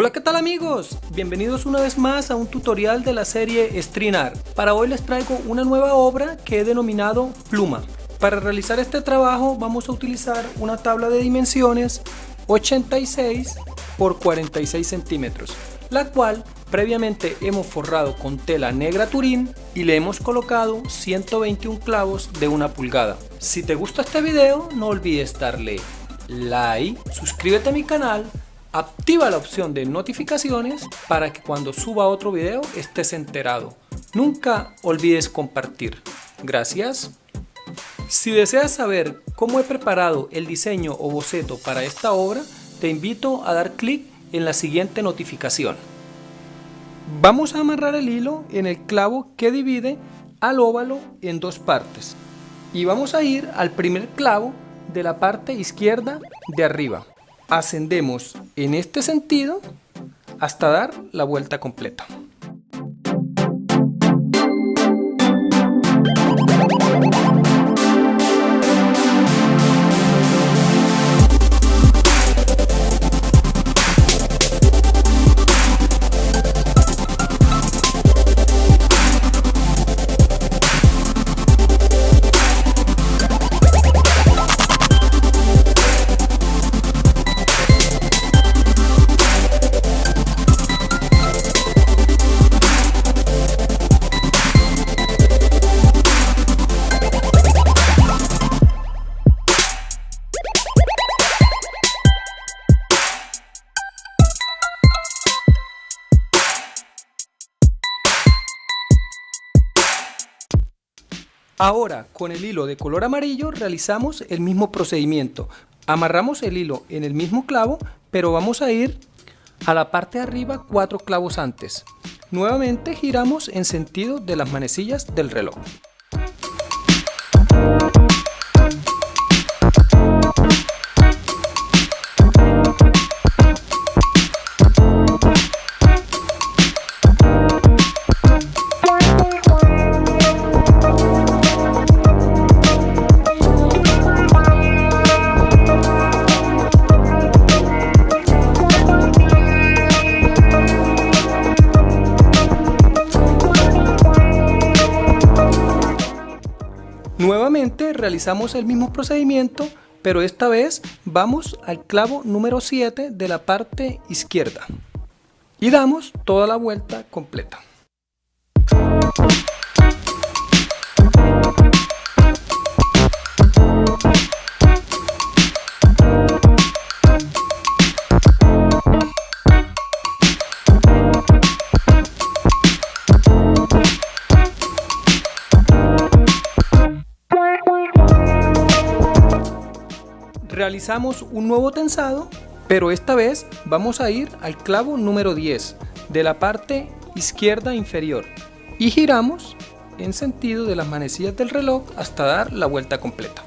Hola, ¿qué tal amigos? Bienvenidos una vez más a un tutorial de la serie StreamArt. Para hoy les traigo una nueva obra que he denominado Pluma. Para realizar este trabajo vamos a utilizar una tabla de dimensiones 86 por 46 centímetros, la cual previamente hemos forrado con tela negra Turín y le hemos colocado 121 clavos de 1 pulgada. Si te gusta este video, no olvides darle like, suscríbete a mi canal, activa la opción de notificaciones para que cuando suba otro video estés enterado. Nunca olvides compartir. Gracias. Si deseas saber cómo he preparado el diseño o boceto para esta obra, te invito a dar clic en la siguiente notificación. Vamos a amarrar el hilo en el clavo que divide al óvalo en dos partes y vamos a ir al primer clavo de la parte izquierda de arriba. Ascendemos en este sentido hasta dar la vuelta completa. Ahora, con el hilo de color amarillo realizamos el mismo procedimiento. Amarramos el hilo en el mismo clavo, pero vamos a ir a la parte de arriba 4 clavos antes. Nuevamente giramos en sentido de las manecillas del reloj. Nuevamente realizamos el mismo procedimiento, pero esta vez vamos al clavo número 7 de la parte izquierda y damos toda la vuelta completa. Realizamos un nuevo tensado, pero esta vez vamos a ir al clavo número 10 de la parte izquierda inferior y giramos en sentido de las manecillas del reloj hasta dar la vuelta completa.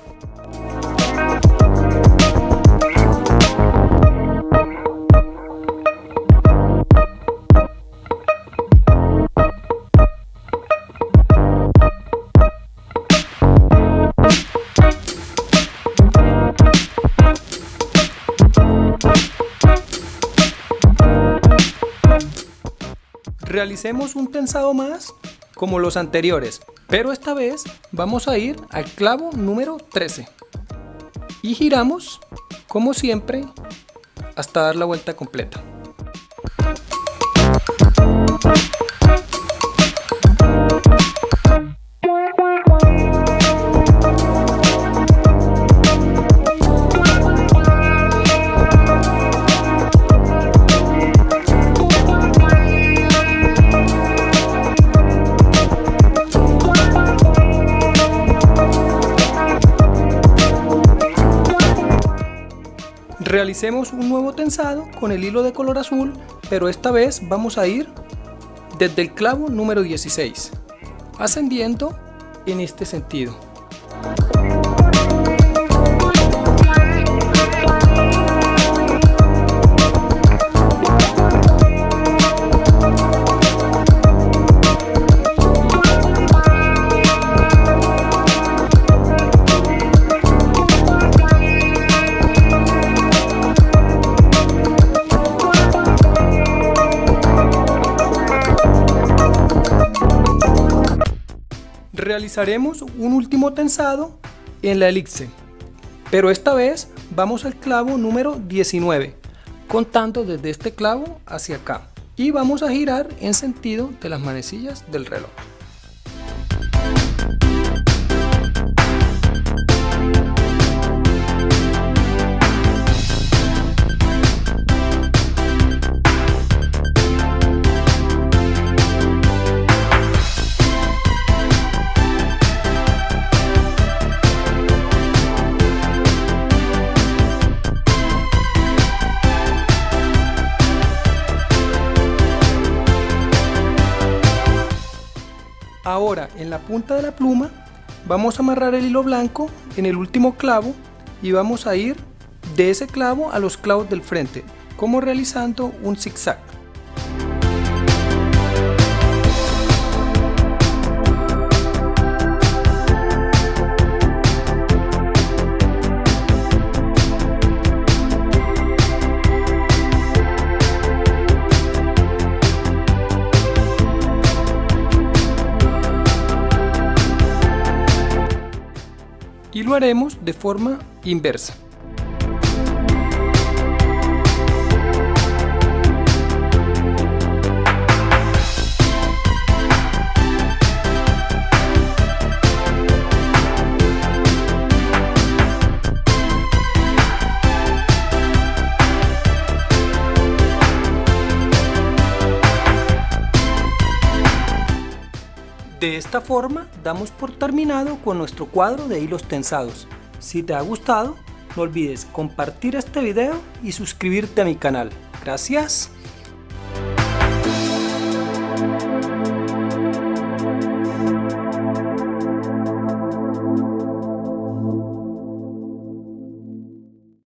Realicemos un tensado más como los anteriores, pero esta vez vamos a ir al clavo número 13 y giramos como siempre hasta dar la vuelta completa. Realicemos un nuevo tensado con el hilo de color azul, pero esta vez vamos a ir desde el clavo número 16, ascendiendo en este sentido. Realizaremos un último tensado en la elipse, pero esta vez vamos al clavo número 19, contando desde este clavo hacia acá, y vamos a girar en sentido de las manecillas del reloj. Ahora en la punta de la pluma vamos a amarrar el hilo blanco en el último clavo y vamos a ir de ese clavo a los clavos del frente, como realizando un zigzag. Y lo haremos de forma inversa. De esta forma damos por terminado con nuestro cuadro de hilos tensados. Si te ha gustado, no olvides compartir este video y suscribirte a mi canal. Gracias.